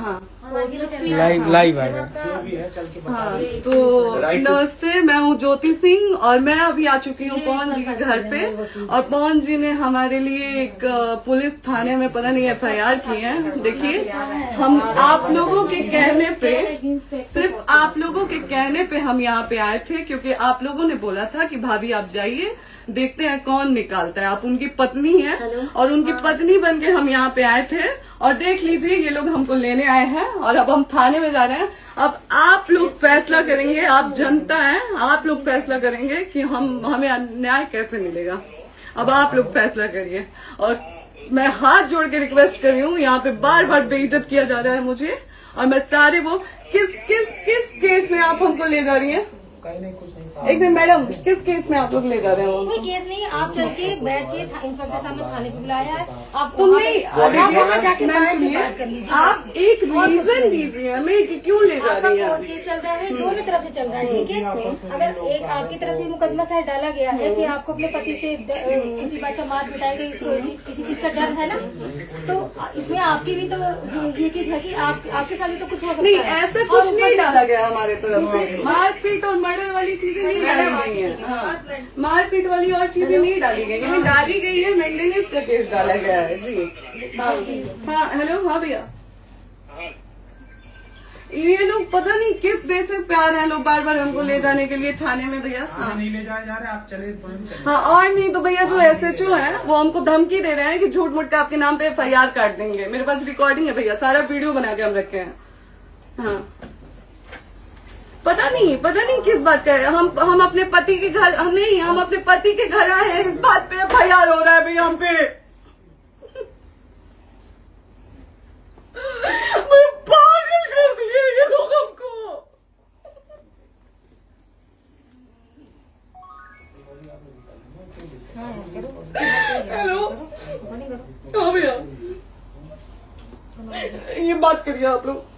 Live आएगा जो भी है चल के बता हाँ, दीजिए। तो Right to- नमस्ते, मैं हूँ ज्योति सिंह और मैं अभी आ चुकी हूँ पवन जी के घर पे। और पवन जी ने हमारे लिए एक पुलिस थाने में पता नहीं FIR की है। देखिए, हम आप लोगों के कहने पे, सिर्फ आप लोगों के कहने पे हम यहाँ पे आए थे, क्योंकि आप लोगों ने बोला था कि भाभी आप जाइए, देखते हैं कौन निकालता है। आप उनकी पत्नी हैं और उनकी पत्नी बन के हम यहाँ पे आए थे। और देख लीजिए, ये लोग हमको लेने आए हैं और अब हम थाने में जा रहे हैं। अब आप लोग फैसला करेंगे, आप जनता हैं, आप लोग फैसला करेंगे कि हमें न्याय कैसे मिलेगा। अब आप लोग फैसला करिए। और मैं हाथ जोड़ के रिक्वेस्ट कर रही हूँ, यहाँ पे बार बार बेइज्जत किया जा रहा है मुझे। और मैं सारे वो किस केस में आप हमको ले जा रही हैं? कहीं नहीं, कुछ नहीं। एक दिन मैडम, किस केस में आप लोग ले जा रहे हो? कोई केस नहीं, आप चल के बैठ के इंस्पेक्टर साहब ने थाने पे बुलाया है। आप तुम नहीं, वहाँ जाके मैम बैठ के सुनिए, बात कर लीजिए। आप एक रीजन दीजिए हमें कि क्यों ले जा आपका रही कोर्ट हैं। केस चल रहा है, दोनों तरफ से चल रहा है, ठीक है। अगर एक आपकी तरफ से मुकदमा शायद डाला गया है कि आपको अपने पति से किसी बात का मार पिटाई गई, कोई किसी चीज का डर है ना, तो इसमें आपकी भी तो ये चीज है कि आपके साथ भी तो कुछ हो सकता नहीं, है। ऐसा कुछ नहीं डाला गया हमारे तरफ से। मारपीट और मर्डर वाली चीजें नहीं डाली गई हैं। हाँ, मारपीट वाली और चीजें नहीं डाली गई हैं। डाली गई है मेंटेनेंस का केस डाला गया है जी। हाँ, हेलो, हाँ भैया, ये लोग पता नहीं किस बेसिस पे आ रहे हैं लोग बार बार हमको ले जाने के लिए थाने में भैया। हाँ, नहीं ले जाए जा रहे, आप चले स्वयं चले। हाँ, और नहीं तो भैया जो SHO है वो हमको धमकी दे रहे हैं कि झूठ मूठ का आपके नाम पे FIR काट देंगे। मेरे पास रिकॉर्डिंग है भैया, सारा वीडियो बना के हम रखे हैं। हाँ, पता नहीं किस बात का है। हम अपने पति के घर, हम अपने पति के घर आए हैं, इस बात पे FIR हो रहा है भैया हम पे। मुझे पागल कर दिए ये लोग हमको। हेलो, हाँ भैया, ये बात करिए आप लोग।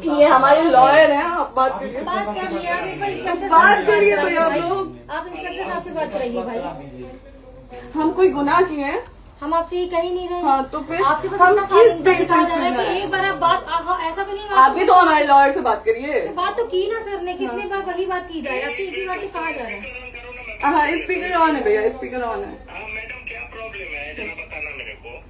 ये हमारे लॉयर हैं, आप बात करिए। बात कर लिया, आप एक बार इंस्पेक्टर बात करिए भैया आप लोग। आप इंस्पेक्टर साहब से बात कराइए भाई। हम कोई गुनाह किए हैं? हम आपसे ये कह ही नहीं रहे। हाँ, तो फिर आपसे बस हम इतना किस सारी सिखाया जा रहा है बेसिस कि पे एक बार आप बात ऐसा तो नहीं आप भी तो हमारे लॉयर से बात करिए। बात तो की ना सर ने, कितनी बार वही बात की जाए, आपसे एक ही बार तो कहा जा रहा है। हाँ, स्पीकर ऑन है भैया, स्पीकर ऑन है। हाँ मैडम, क्या प्रॉब्लम है जरा बताना मेरे को।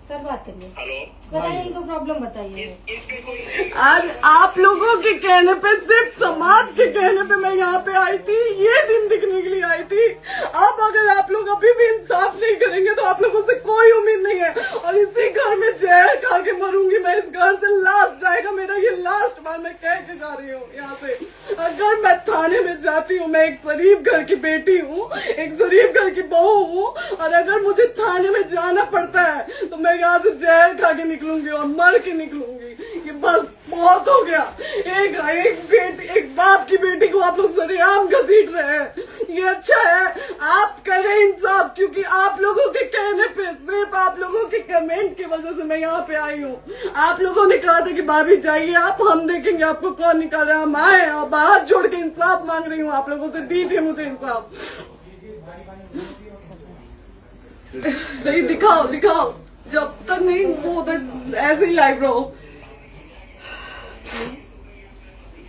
सर बात करिए, हेलो, बताइए इनको प्रॉब्लम बताइए। इसमें कोई आज आप लोगों के कहने पे, सिर्फ समाज के कहने पे मैं यहाँ पे आई थी, ये दिन दिखने के लिए आई थी। अब अगर आप लोग अभी भी इंसाफ नहीं करेंगे तो आप लोगों से कोई उम्मीद नहीं है। और इसी घर में जहर खा के मरूंगी मैं। इस घर से लास्ट जाएगा मेरा, ये लास्ट बार मैं कह के जा रही हूँ यहाँ से। अगर मैं थाने में जाती हूँ, मैं एक शरीफ घर की बेटी हूँ, एक शरीफ घर की बहू हूँ, और अगर मुझे थाने में जाना पड़ता है तो मैं यहाँ से जहर खा के निकलूंगी और मर के निकलूंगी। ये बस बहुत हो गया। एक बाप की बेटी को आप लोग सरेआम घसीट रहे हैं। ये अच्छा है, आप करें इंसाफ, क्योंकि आप लोगों के कहने पे, सिर्फ आप लोगों के कमेंट की वजह से मैं यहाँ पे आई हूँ। आप लोगों ने कहा था कि भाभी जाइए आप, हम देखेंगे आपको कौन निकाल रहा है। हम आए और हाथ जोड़ के इंसाफ मांग रही हूँ आप लोगों से, दीजिए मुझे इंसाफ। नहीं, दिखाओ, जब तक नहीं वो उधर ऐसे ही लाइव रहो।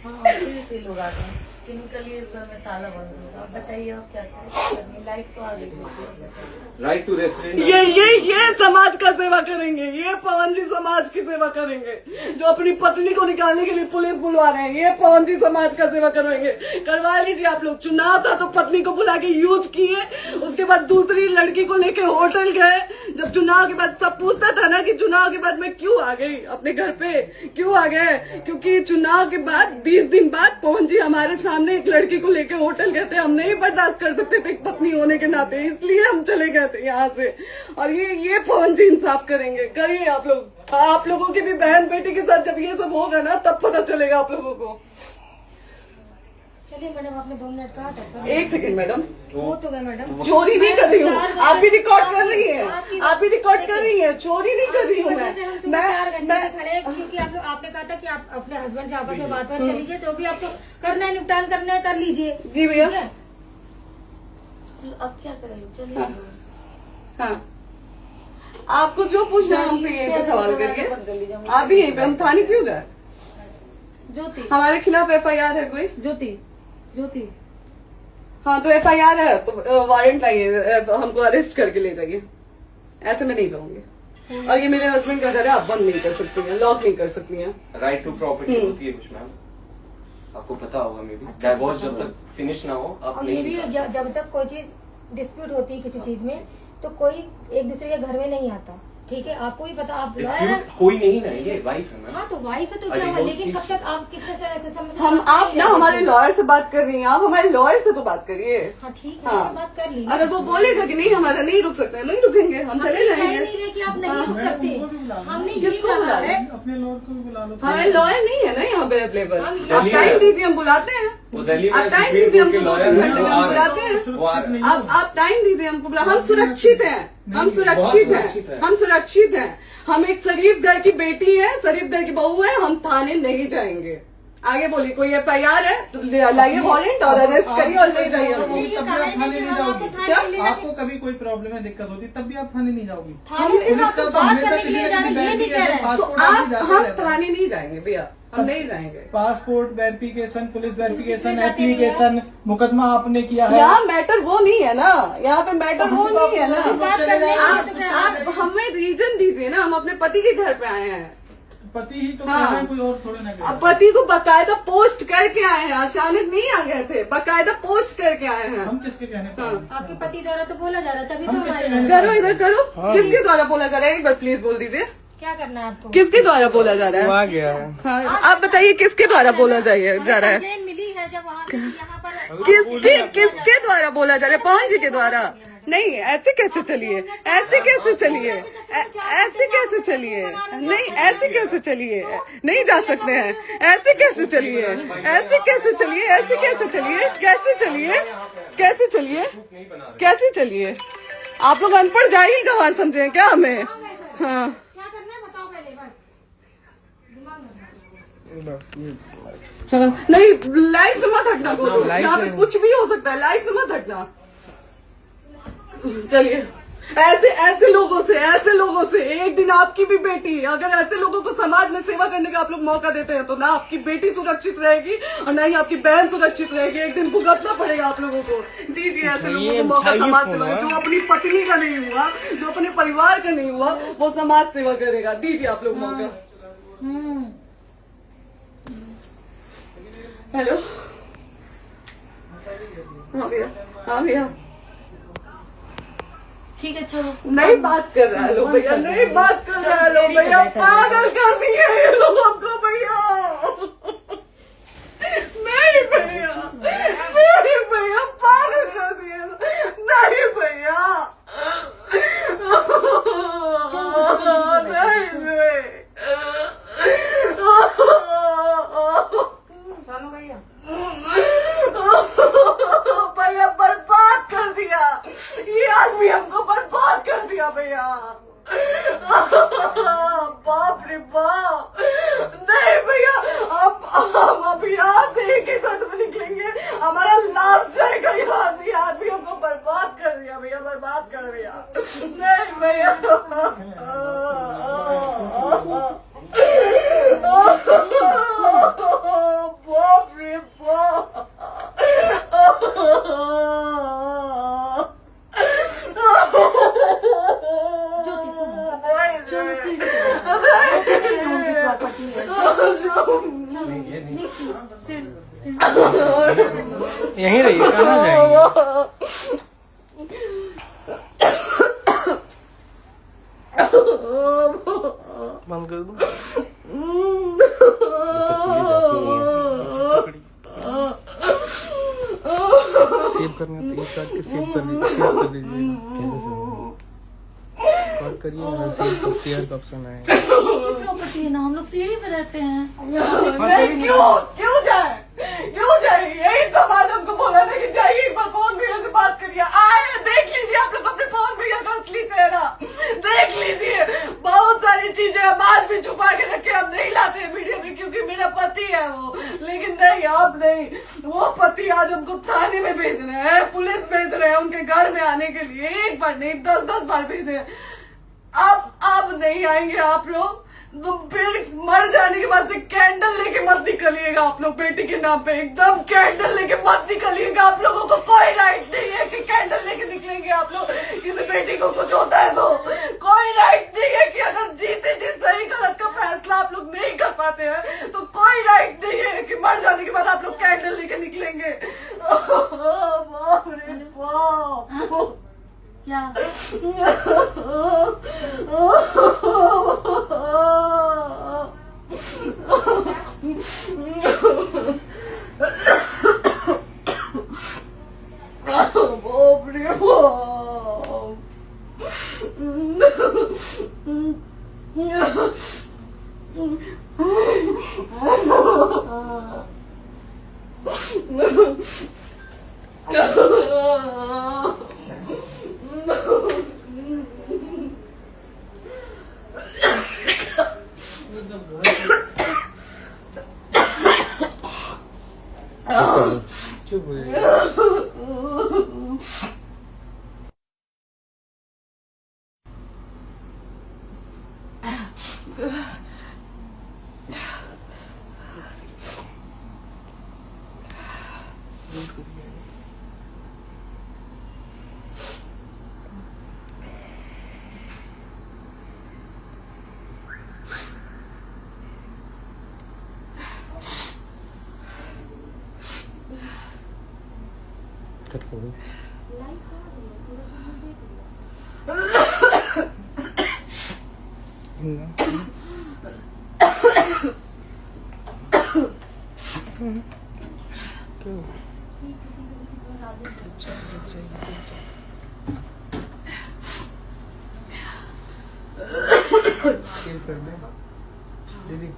हाँ, फिर से लोग आ गए कि निकलिए, इस घर में ताला बंद होगा। आप बताइए आप क्या करें, लाइट तो आ गई। Right to resident. ये समाज का सेवा करेंगे, ये पवन जी समाज की सेवा करेंगे। जो अपनी पत्नी को निकालने के लिए पुलिस बुलवा रहे हैं, ये पवन जी समाज का सेवा करेंगे। करवा लीजिए आप लोग। चुनाव था तो पत्नी को बुला के यूज किए, उसके बाद दूसरी लड़की को लेके होटल गए। जब चुनाव के बाद सब पूछता था ना कि चुनाव के बाद मैं क्यों आ गई अपने घर पे, क्यों आ गए, क्योंकि चुनाव के बाद 20 दिन बाद पवन जी हमारे सामने एक लड़की को लेके होटल गए थे। हम नहीं बर्दाश्त कर सकते थे एक पत्नी होने के नाते, इसलिए हम चले गए थे यहाँ से। और ये पवन जी इंसाफ करेंगे। करिए आप लोग। आप लोगों की भी बहन बेटी के साथ जब ये सब होगा ना, तब पता चलेगा आप लोगों को। चलिए मैडम, आपने 2 मिनट कहा था। एक सेकंड मैडम, वो तो गए मैडम। चोरी नहीं कर रही हूँ, आप भी रिकॉर्ड कर रही हैं, आप भी रिकॉर्ड कर रही हैं। चोरी नहीं कर रही हूँ मैं। 4 घंटे से खड़े हैं, क्योंकि आपने कहा था कि आप अपने हस्बैंड से आपस में बात कर लीजिए, जो भी आपको करना है, निपटान करना है, कर लीजिए। जी भैया। ठीक है? अब क्या करें, चलिए। हाँ, आपको जो पूछना है हमसे यहीं पे सवाल करिए। आप भी यहीं पे, हम थाने क्यों जाए? ज्योति, हमारे खिलाफ FIR है कोई? ज्योति हाँ तो FIR है तो वारंट लाइए, हमको अरेस्ट करके ले जाइए। ऐसे मैं नहीं जाऊंगी। और ये मेरे हस्बैंड का घर है, आप बंद नहीं कर सकती हैं, लॉक नहीं कर सकती हैं। राइट टू प्रॉपर्टी होती है कुछ मैम, आपको पता होगा। मे बी डाइवोर्स जब तक फिनिश ना हो आप और ये नहीं भी जब तक कोई चीज डिस्प्यूट होती है किसी चीज में तो कोई एक दूसरे के घर में नहीं आता, ठीक है? आपको भी पता, आप डिस्प्यूट कोई नहीं ना, ये वाइफ है मैम। हाँ तो वाइफ है तो क्या हुआ, लेकिन कब तक आप कितने समय से हम साथ आप नहीं ना रहते हमारे थे? लॉयर से बात कर रही हैं, आप हमारे लॉयर से तो बात करिए। हाँ ठीक है, हाँ। मैंने बात कर ली। अगर वो बोलेगा कि नहीं हमारा नहीं रुक सकते, नहीं रुकेंगे, हम चले कह जाएंगे। नहीं रहे कि आप नहीं रुक सकते, हमने ये किसको कहा बुला है। रहे? अपने लॉयर को भी बुला लो। हमारे लॉयर नहीं है ना यहाँ पे अवेलेबल। हम आप टाइम दीजिए, हम बुलाते हैं। वो दिल्ली में आप टाइम सुप्रीम दीजिए, कोर्ट के हमको लॉयर 2-3 हैं, घंटे वो में आ बुलाते रहे हैं। हैं। वो आ रहे हैं। आप टाइम दीजिए हमको बुला, हम सुरक्षित हैं, हम सुरक्षित हैं, हम सुरक्षित हैं। हम एक शरीफ घर की बेटी है, शरीफ घर की बहू है, हम थाने नहीं जाएंगे। आगे बोलिए, कोई FIR है तो लाइए वारंट और अरेस्ट करिए और ले जाइए हमको। ये तब भी कहा आप है थाने कि नहीं हम आपको जाओगी। थाने क्या? ले जाके- आपको कभी कोई प्रॉब्लम है, दिक्कत होती, तब भी आप थाने नहीं जाओगी। थाने से पुलिस आप का तो तो बात हमेशा करने के किसी लिए न जाना, किसी ये नहीं कह रहे हैं। तो पासपोर्ट आप जाते हम रहते हैं। थाने नहीं जाएंगे भैया, हम नहीं जाएंगे। पासपोर्ट वेरिफिकेशन, पुलिस वेरिफिकेशन, किसमें जाते नहीं एप्लीकेशन, मुकदमा आपने किया है। यहाँ मैटर वो नहीं है ना, यहाँ पे मैटर वो नहीं है ना। बात करने के लिए तो क्या- आप हमें रीजन दीजिए ना, हम अपने पति के घर पे आए हैं। पति ही तो हाँ। कह रहे हैं, कोई और थोड़े ना कह रहे अब हैं। पति को बकायदा पोस्ट करके आए हैं, अचानक नहीं आ गए थे, बकायदा पोस्ट करके आए हैं। हम किसके कहने पर आए? आपके पति द्वारा तो बोला जा रहा है, तभी तो हम हमारे किसके यहाँ- कहने- करो इधर करो, किसके द्वारा बोला जा रहा है? एक बार प्लीज बोल दीजिए, क्या करना है आपको? किसके द्वारा बोला जा रहा है? गया है। हाँ, आप बताइए किसके द्वारा बोला जा रहा है? कंप्लेन मिली है जब वहाँ से यहाँ पर किसके द्वारा बोला जा रहा है? पवन जी के द्वारा? नहीं, ऐसे कैसे चलिए, ऐसे कैसे चलिए, ऐसे कैसे चलिए, नहीं ऐसे कैसे चलिए, नहीं जा सकते हैं, ऐसे कैसे चलिए, ऐसे कैसे चलिए, ऐसे कैसे चलिए, कैसे चलिए, कैसे चलिए, कैसे चलिए? आप लोग अनपढ़ जाहिल गंवार समझे हैं क्या हमें? हाँ क्या करना है बताओ पहले, बस दिमाग में हाँ, नहीं लाइफ से मत हटना, बोलो यहाँ पे कुछ भी हो सकता है, लाइफ से मत हटना। चलिए, ऐसे लोगों से एक दिन आपकी भी बेटी, अगर ऐसे लोगों को समाज में सेवा करने का आप लोग मौका देते हैं तो ना आपकी बेटी सुरक्षित रहेगी और ना ही आपकी बहन सुरक्षित रहेगी। एक दिन भुगतना पड़ेगा आप लोगों को। दीजिए ऐसे लोगों को मौका समाज सेवा का, जो अपनी पत्नी का नहीं हुआ, जो अपने परिवार का नहीं हुआ, वो समाज सेवा करेगा। दीजिए आप लोग मौका। हेलो, हाँ भैया, हाँ भैया, ठीक है चलो। नहीं बात कर रहा है लोग भैया, नहीं बात कर रहा है लोग भैया, पागल कर दिए ये लोग हमको भैया। नहीं भैया, नहीं भैया, पागल कर दिए, नहीं भैया, नहीं चलो भैया, भैया बर्बाद कर दिया ये आदमी, हमको बर्बाद कर दिया भैया। बाप रे बाप, नहीं भैया, हम अब यहाँ से एक ही शर्त में निकलेंगे, हमारा लास्ट जाएगा यहाँ से। ये आदमी हमको बर्बाद कर दिया भैया, बर्बाद कर दिया। नहीं भैया, बाप रे बाप, ज्योति सुनो, नहीं, उनकी प्रॉपर्टी है। यहीं रहिए, कहाँ जाएंगे? बंद कर दूं? सेव करना तो एक काट के सेव कर दीजिए। कॉल करिए, सेव शेयर का ऑप्शन आएगा। प्रॉपर्टी है ना, हम लोग सीढ़ी पे रहते हैं। नहीं, क्यों जाए, क्यों जाए? यही सवाल हमको बोला था कि जाइए एक बार पवन भैया से बात करिए। आए, देख लीजिए आप लोग अपने पवन भैया का असली चेहरा, देख लीजिए। बहुत सारी चीजें हम आज भी छुपा के रखे, हम नहीं लाते वीडियो में क्योंकि मेरा पति है वो, लेकिन नहीं, आप नहीं। वो पति आज हमको थाने में भेज रहे हैं, पुलिस भेज रहे हैं उनके घर में आने के लिए, एक बार नहीं 10-10 बार भेजे हैं। अब नहीं आएंगे आप लोग, तो फिर मर जाने के बाद से कैंडल लेके मत निकलिएगा आप लोग बेटी के नाम पे, एकदम कैंडल लेके मत निकलिएगा। आप लोगों को कोई राइट नहीं है कि कैंडल लेके निकलेंगे आप लोग। किसी बेटी को कुछ होता है तो कोई राइट नहीं है कि अगर जीते जी सही गलत का फैसला आप लोग नहीं कर पाते हैं तो कोई राइट नहीं है कि मर जाने के बाद आप लोग कैंडल लेके निकलेंगे। बाप रे बाप, क्या बाप रे चुप हो जाइए। कट कर दो। कर दे दीदी।